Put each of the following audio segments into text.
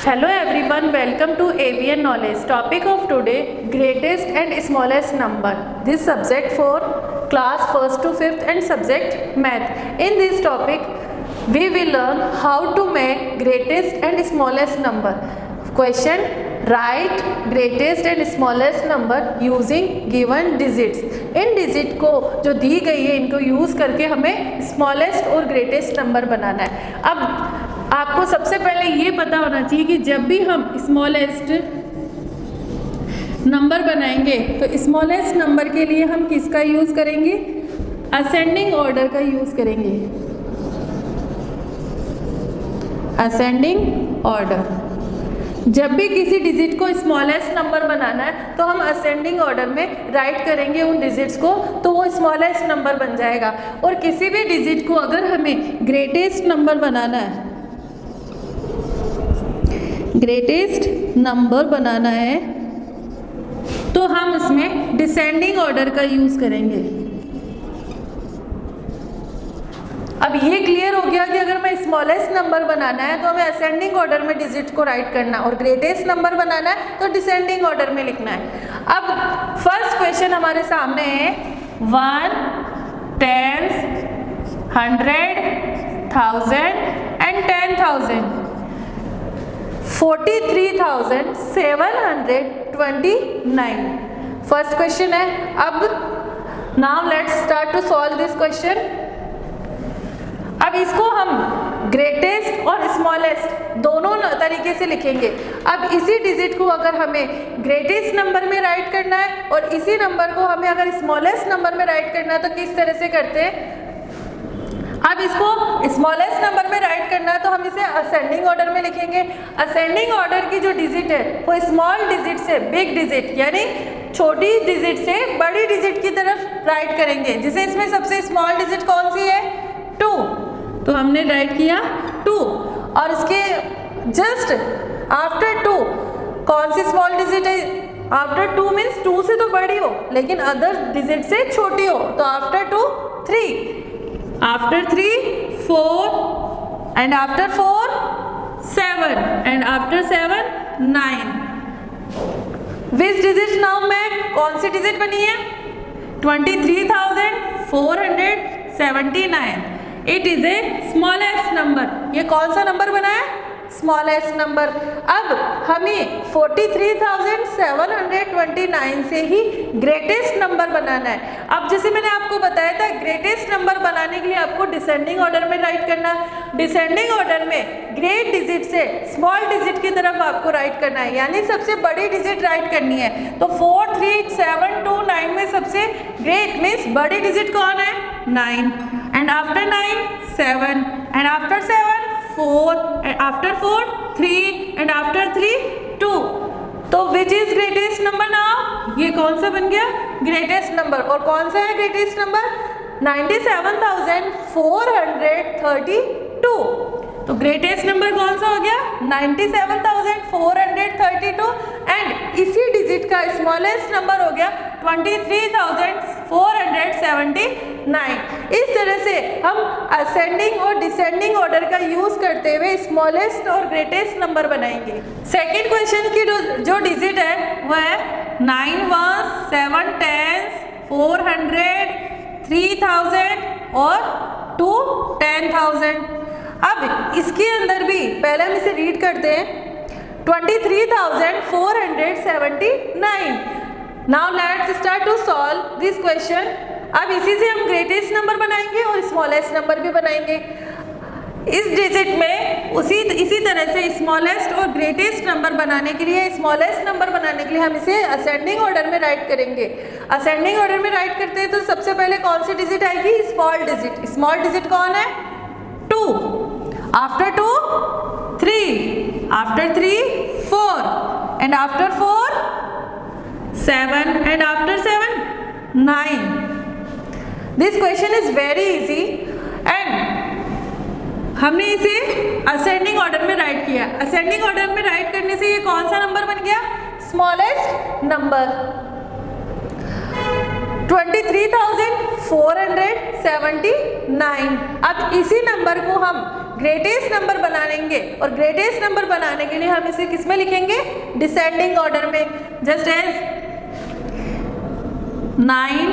Hello everyone, welcome to AVN Knowledge. Topic of today, greatest and smallest number. This subject for class 1st to 5th and subject math. In this topic, we will learn how to make greatest and smallest number. Question, write greatest and smallest number using given digits. In digit को जो दी गई है इनको use करके हमें smallest और greatest number बनाना है. अब आपको सबसे पहले ये पता होना चाहिए कि जब भी हम स्मॉलेस्ट नंबर बनाएंगे तो स्मॉलेस्ट नंबर के लिए हम किसका यूज़ करेंगे? असेंडिंग ऑर्डर का यूज़ करेंगे. Ascending order. जब भी किसी डिजिट को स्मॉलेस्ट नंबर बनाना है तो हम असेंडिंग ऑर्डर में राइट करेंगे उन डिजिट्स को, तो वो स्मॉलेस्ट नंबर बन जाएगा. और किसी भी डिजिट को अगर हमें ग्रेटेस्ट नंबर बनाना है, ग्रेटेस्ट नंबर बनाना है तो हम इसमें डिसेंडिंग ऑर्डर का यूज करेंगे. अब ये क्लियर हो गया कि अगर मैं स्मॉलेस्ट नंबर बनाना है तो हमें असेंडिंग ऑर्डर में डिजिट को राइट करना और ग्रेटेस्ट नंबर बनाना है तो डिसेंडिंग ऑर्डर में लिखना है. अब फर्स्ट क्वेश्चन हमारे सामने है 1, 10, 100, 1000 एंड 10,000. 43,729. फर्स्ट क्वेश्चन है. अब now let's start to solve this question. अब इसको हम ग्रेटेस्ट और स्मॉलेस्ट दोनों तरीके से लिखेंगे. अब इसी डिजिट को अगर हमें ग्रेटेस्ट नंबर में राइट करना है और इसी नंबर को हमें अगर स्मॉलेस्ट नंबर में राइट करना है तो किस तरह से करते हैं? अब इसको स्मॉलेस्ट नंबर में राइट करना है तो हम इसे असेंडिंग ऑर्डर में लिखेंगे. असेंडिंग ऑर्डर की जो डिजिट है वो स्मॉल डिजिट से बिग डिजिट यानी छोटी डिजिट से बड़ी डिजिट की तरफ राइट करेंगे. जिसे इसमें सबसे स्मॉल डिजिट कौन सी है? 2. तो हमने राइट किया 2 और इसके जस्ट आफ्टर 2 कौन सी स्मॉल डिजिट है? आफ्टर 2 मीन्स 2 से तो बड़ी हो लेकिन अदर डिजिट से छोटी हो, तो after 2 3, after 3 4 and after 4 7 and after 7 9. Which digit now में कौन सी डिजिट बनी है? 23,479. It is a smallest number. ये कौन सा नंबर बना है? Smallest number. अब हमें 43,729 से ही ग्रेटेस्ट नंबर बनाना है. अब जैसे मैंने आपको बताया था ग्रेटेस्ट नंबर बनाने के लिए आपको डिसेंडिंग ऑर्डर में राइट करना है. डिसेंडिंग ऑर्डर में ग्रेट डिजिट से स्मॉल डिजिट की तरफ आपको राइट करना है यानी सबसे बड़ी डिजिट राइट करनी है. तो 43,729 में सबसे ग्रेट मीन्स बड़ी डिजिट कौन है? 9 and after 9 7 and after 7 4 and after 4 3 and after 3 2. तो which is greatest number now? ये कौन सा बन गया? Greatest number. और कौन सा है ग्रेटेस्ट नंबर? 97,432. तो ग्रेटेस्ट नंबर कौन सा हो गया? 97,432. एंड इसी डिजिट का स्मॉलेस्ट नंबर हो गया 23,479. इस तरह से हम असेंडिंग और डिसेंडिंग ऑर्डर का यूज करते हुए स्मॉलेस्ट और ग्रेटेस्ट नंबर बनाएंगे. सेकेंड क्वेश्चन की जो डिजिट है वो है 9 1 7 10 400 3000 और 2 10,000. अब इसके अंदर भी पहले हम इसे रीड करते हैं 23,479. Now let's start to solve this question. अब इसी से हम ग्रेटेस्ट नंबर बनाएंगे और स्मॉलेस्ट नंबर भी बनाएंगे. इस डिजिट में इसी तरह से स्मॉलेस्ट और ग्रेटेस्ट नंबर बनाने के लिए स्मॉलेस्ट नंबर बनाने के लिए हम इसे असेंडिंग ऑर्डर में राइट करेंगे. असेंडिंग ऑर्डर में राइट करते हैं तो सबसे पहले कौन सी डिजिट आएगी? Small digit. स्मॉल डिजिट कौन है? 2. After 2 3, after 3 4 and after 4 7 and after 7 9. This question is very easy and हमने इसे असेंडिंग ऑर्डर में राइट किया. असेंडिंग ऑर्डर में राइट करने से ये कौन सा नंबर बन गया? Smallest number. 23,479. अब इसी नंबर को हम ग्रेटेस्ट नंबर बनाएंगे और ग्रेटेस्ट नंबर बनाने के लिए हम इसे किस में लिखेंगे, डिसेंडिंग ऑर्डर में, जस्ट एज 9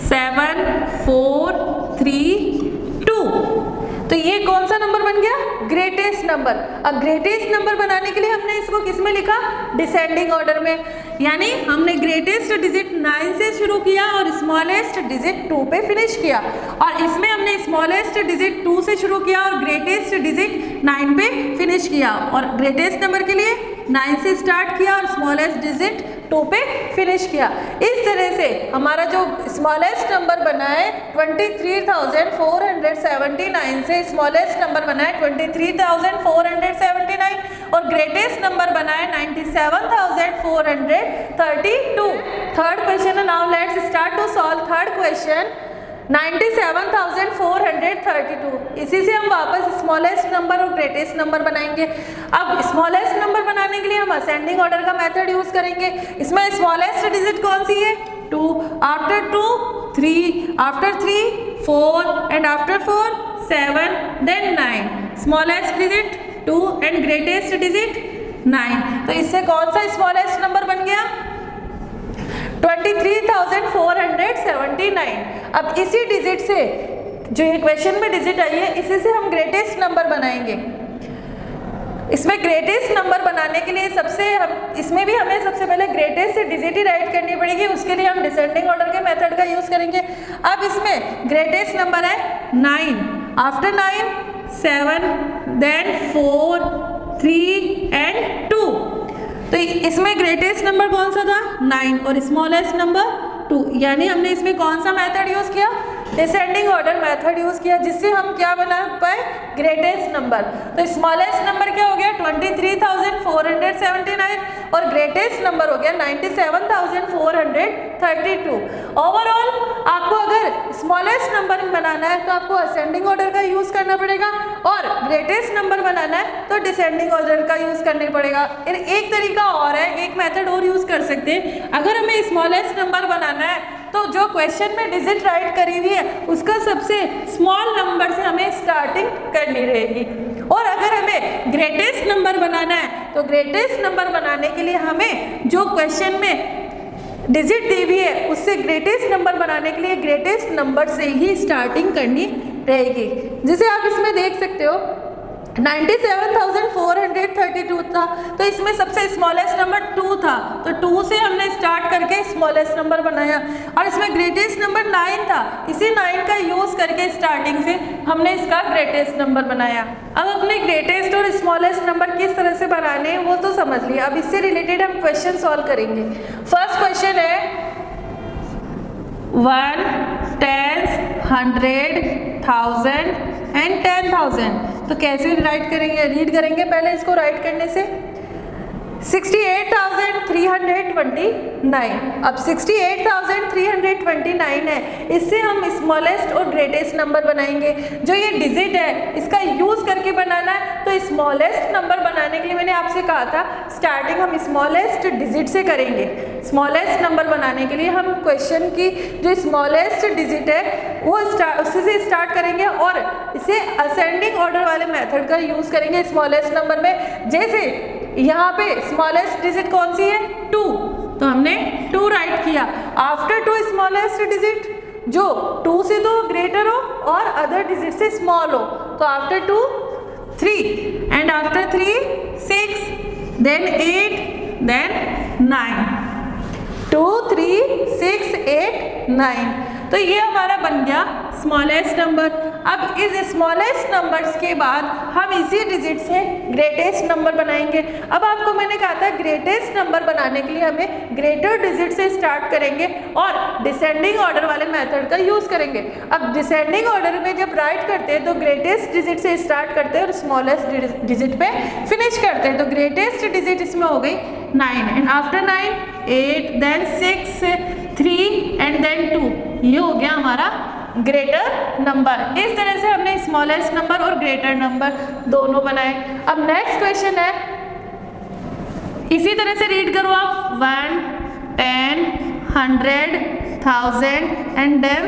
7 4 3 2। तो ये कौन सा नंबर बन गया, ग्रेटेस्ट नंबर। अब ग्रेटेस्ट नंबर बनाने के लिए हमने इसको किस में लिखा, डिसेंडिंग ऑर्डर में, यानी हमने ग्रेटेस्ट डिजिट 9 से शुरू किया और स्मॉलेस्ट डिजिट 2 पे फिनिश किया, और इसमें हमने स्मॉलेस्ट डिजिट 2 से शुरू किया और ग्रेटेस्ट डिजिट 9 पे फिनिश किया, और ग्रेटेस्ट नंबर के लिए 9 से स्टार्ट किया और स्मॉलेस्ट डिजिट 2 पे फिनिश किया। इस तरह से हमारा जो स्मॉलेस्ट नंबर बना है 23,479 से स्मॉलेस्ट नंबर बना है 23,479 और ग्रेटेस्ट नंबर बना है 97,432। Third question, now let's start to solve third question. 97,432, इसी से हम वापस स्मॉलेस्ट नंबर और ग्रेटेस्ट नंबर बनाएंगे। अब स्मॉलेस्ट नंबर बनाने के लिए हम असेंडिंग ऑर्डर का मेथड यूज करेंगे। इसमें स्मॉलेस्ट डिजिट कौन सी है, 2, after 2 3, after 3 4 and after 4 7, then 9। Smallest digit 2 and greatest digit 9। तो इससे कौन सा स्मॉलेस्ट नंबर बन गया, 23,479। अब इसी डिजिट से जो ये क्वेश्चन में डिजिट आई है, इसी से हम ग्रेटेस्ट नंबर बनाएंगे। इसमें ग्रेटेस्ट नंबर बनाने के लिए इसमें भी हमें सबसे पहले ग्रेटेस्ट डिजिट ही राइट करनी पड़ेगी, उसके लिए हम डिसेंडिंग ऑर्डर के मेथड का यूज करेंगे। अब इसमें ग्रेटेस्ट नंबर है 9, आफ्टर 9 7, देन 4 3 एंड 2। तो इसमें ग्रेटेस्ट नंबर कौन सा था, 9 और स्मॉलेस्ट नंबर 2, यानी हमने इसमें कौन सा मेथड यूज किया, डिसेंडिंग ऑर्डर मेथड यूज किया, जिससे हम क्या बना पाए, ग्रेटेस्ट नंबर। तो स्मॉलेस्ट नंबर क्या हो गया 23,479 और ग्रेटेस्ट नंबर हो गया 97,432। ओवरऑल आपको अगर स्मॉलेस्ट नंबर बनाना है तो आपको असेंडिंग ऑर्डर का यूज करना पड़ेगा, और ग्रेटेस्ट नंबर बनाना है तो डिसेंडिंग ऑर्डर का यूज करना पड़ेगा। एक तरीका और है, एक मेथड और यूज कर सकते हैं। अगर हमें स्मॉलेस्ट नंबर बनाना है तो जो क्वेश्चन में डिजिट राइट करी हुई है उसका सबसे स्मॉल नंबर से हमें स्टार्टिंग करनी रहेगी, और अगर हमें ग्रेटेस्ट नंबर बनाना है तो ग्रेटेस्ट नंबर बनाने के लिए हमें जो क्वेश्चन में डिजिट दी हुई है उससे ग्रेटेस्ट नंबर बनाने के लिए ग्रेटेस्ट नंबर से ही स्टार्टिंग करनी रहेगी। जिसे आप इसमें देख सकते हो 97,432 था, तो इसमें सबसे स्मॉलेस्ट नंबर 2 था, तो 2 से हमने स्टार्ट करके स्मॉलेस्ट नंबर बनाया, और इसमें ग्रेटेस्ट नंबर 9 था, इसी 9 का यूज करके स्टार्टिंग से हमने इसका ग्रेटेस्ट नंबर बनाया। अब अपने ग्रेटेस्ट और स्मॉलेस्ट नंबर किस तरह से बनाने हैं वो तो समझ लिया। अब इससे रिलेटेड हम क्वेश्चन सॉल्व करेंगे। फर्स्ट क्वेश्चन है 1, 10, 100, 1000 एंड 10,000। तो कैसे राइट करेंगे, रीड करेंगे पहले इसको राइट करने से। 68,329। अब 68,329 है, इससे हम स्मॉलेस्ट और ग्रेटेस्ट नंबर बनाएंगे। जो ये डिजिट है इसका यूज करके बनाना है, तो स्मॉलेस्ट नंबर बनाने के लिए मैंने आपसे कहा था स्टार्टिंग हम स्मॉलेस्ट डिजिट से करेंगे। स्मॉलेस्ट नंबर बनाने के लिए हम क्वेश्चन की जो स्मॉलेस्ट डिजिट है वो उससे से स्टार्ट करेंगे और इसे असेंडिंग ऑर्डर वाले मेथड का यूज करेंगे स्मॉलेस्ट नंबर में। जैसे यहाँ पे स्मॉलेस्ट डिजिट कौन सी है, 2, तो हमने 2 राइट किया। आफ्टर 2 स्मॉलेस्ट डिजिट जो 2 से तो ग्रेटर हो और अदर डिजिट से स्मॉल हो, तो after 2 3 and after 3 6, then 8, then 9। 2 3 6 8 9। तो ये हमारा बन गया स्मॉलेस्ट नंबर। अब इस स्मॉलेस्ट नंबर्स के बाद हम इसी डिजिट से ग्रेटेस्ट नंबर बनाएंगे। अब आपको मैंने कहा था ग्रेटेस्ट नंबर बनाने के लिए हमें ग्रेटर डिजिट से स्टार्ट करेंगे और डिसेंडिंग ऑर्डर वाले मेथड का यूज करेंगे। अब डिसेंडिंग ऑर्डर में जब राइट करते हैं तो ग्रेटेस्ट डिजिट से स्टार्ट करते हैं और स्मॉलेस्ट डिजिट पे फिनिश करते हैं। तो ग्रेटेस्ट डिजिट इसमें हो गई 9 and after 9 8, then 6 3 and then 2। ये हो गया हमारा ग्रेटर नंबर। इस तरह से हमने स्मॉलेस्ट नंबर और ग्रेटर नंबर दोनों बनाए। अब नेक्स्ट क्वेश्चन है, इसी तरह से रीड करो आप 1, 10, 100, 1000 एंड देन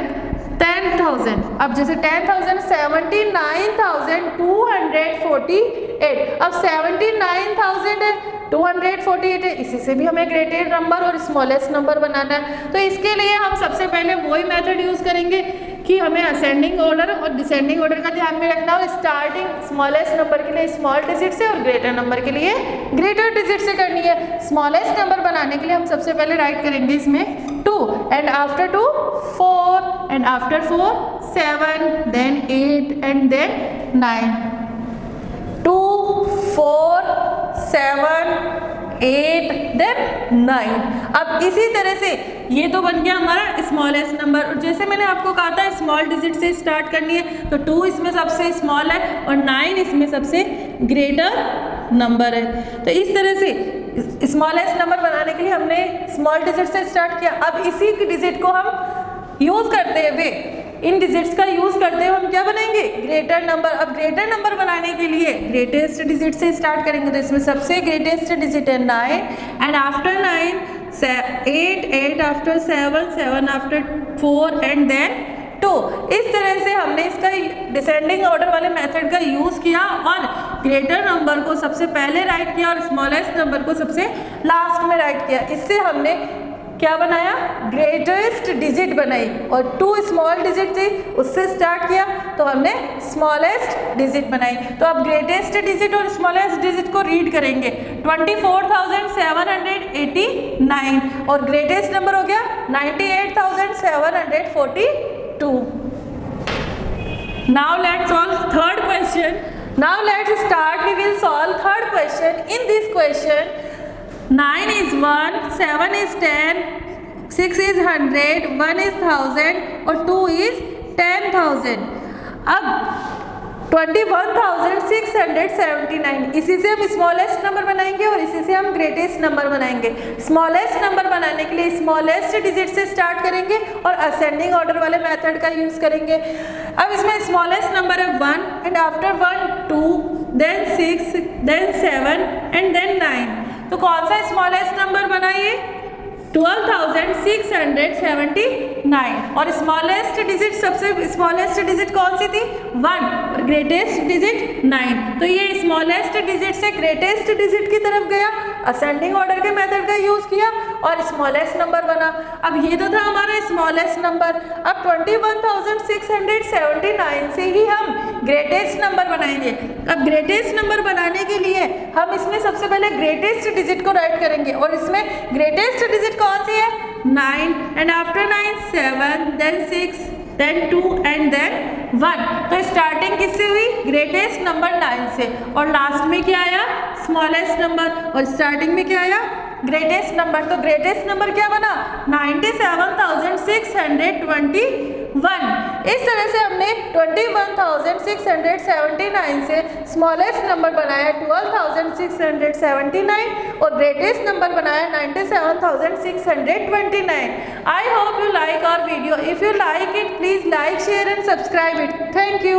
10,000। अब जैसे 10,000 79,900 248। अब 79,000 है, 248 है, इसी से भी हमें ग्रेटेस्ट नंबर और स्मॉलेस्ट नंबर बनाना है। तो इसके लिए हम सबसे पहले वही मेथड यूज़ करेंगे कि हमें असेंडिंग ऑर्डर और डिसेंडिंग ऑर्डर का ध्यान में रखना हो। स्टार्टिंग स्मॉलेस्ट नंबर के लिए स्मॉल डिजिट से और ग्रेटर नंबर के लिए ग्रेटर डिजिट से करनी है। स्मॉलेस्ट नंबर बनाने के लिए हम सबसे पहले राइट करेंगे इसमें 2 and after 2 4 and after 4 7 then 8 and then 9। 2 4 7 8 then 9। अब इसी तरह से ये तो बन गया हमारा स्मॉलेस्ट नंबर। और जैसे मैंने आपको कहा था स्मॉल डिजिट से स्टार्ट करनी है, तो 2 इसमें सबसे स्मॉल है और 9 इसमें सबसे ग्रेटर नंबर है। तो इस तरह से स्मॉलेस्ट नंबर बनाने के लिए हमने स्मॉल डिजिट से स्टार्ट किया। अब इसी डिजिट को हम यूज़ करते हुए, इन डिजिट्स का यूज़ करते हुए हम क्या बनाएंगे, ग्रेटर नंबर। अब ग्रेटर नंबर बनाने के लिए ग्रेटेस्ट डिजिट से स्टार्ट करेंगे। तो इसमें सबसे ग्रेटेस्ट डिजिट है 9 and after 9 8 8 after 7 7 after 4 and then 2। इस तरह से हमने इसका डिसेंडिंग ऑर्डर वाले मेथड का यूज़ किया और ग्रेटर नंबर को सबसे पहले राइट किया और स्मॉलेस्ट नंबर को सबसे लास्ट में राइट किया। इससे हमने क्या बनाया, ग्रेटेस्ट डिजिट बनाई। और 2 स्मॉल डिजिट थी उससे स्टार्ट किया तो हमने स्मॉलेस्ट डिजिट बनाई। तो अब ग्रेटेस्ट डिजिट और स्मॉलेस्ट डिजिट को रीड करेंगे। 24,789 और ग्रेटेस्ट नंबर हो गया 98,742। Now let's solve third question. Now let's start. We will solve third question. In this question, 9 is 1, 7 is 10, 6 is 100, 1 is 1000 और 2 is 10,000। अब 21,679, इसी से हम स्मॉलेस्ट नंबर बनाएंगे और इसी से हम ग्रेटेस्ट नंबर बनाएंगे। स्मॉलेस्ट नंबर बनाने के लिए स्मॉलेस्ट डिजिट से स्टार्ट करेंगे और असेंडिंग ऑर्डर वाले मेथड का यूज़ करेंगे। अब इसमें स्मॉलेस्ट नंबर है 1 and after 1 2 then 6 then 7 and then 9। तो कौन सा स्मॉलेस्ट नंबर बना ये, 12,679 और स्मॉलेस्ट डिजिट, सबसे स्मॉलेस्ट डिजिट कौन सी थी, 1 और ग्रेटेस्ट डिजिट 9। तो ये स्मॉलेस्ट डिजिट से ग्रेटेस्ट डिजिट की तरफ गया, असेंडिंग ऑर्डर के मेथड का यूज़ किया और स्मॉलेस्ट नंबर बना। अब ये तो था हमारा स्मॉलेस्ट नंबर। अब 21,679 से ही हम ग्रेटेस्ट नंबर बनाएंगे। अब ग्रेटेस्ट नंबर बनाने के लिए हम इसमें सबसे पहले ग्रेटेस्ट डिजिट को राइट करेंगे और इसमें ग्रेटेस्ट डिजिट कौन सी है, 9 and after 9 7 then 6 then 2 and then 1। तो स्टार्टिंग किससे हुई, ग्रेटेस्ट नंबर 9 से और लास्ट में क्या आया, स्मॉलेस्ट नंबर और स्टार्टिंग में क्या आया, ग्रेटेस्ट नंबर। तो ग्रेटेस्ट नंबर क्या बना, 97,621। इस तरह से हमने 21,679 से स्मॉलेस्ट नंबर बनाया 12,679 और ग्रेटेस्ट नंबर बनाया 97,629। I hope you like our video. If you like it, please like, share and subscribe it. Thank you.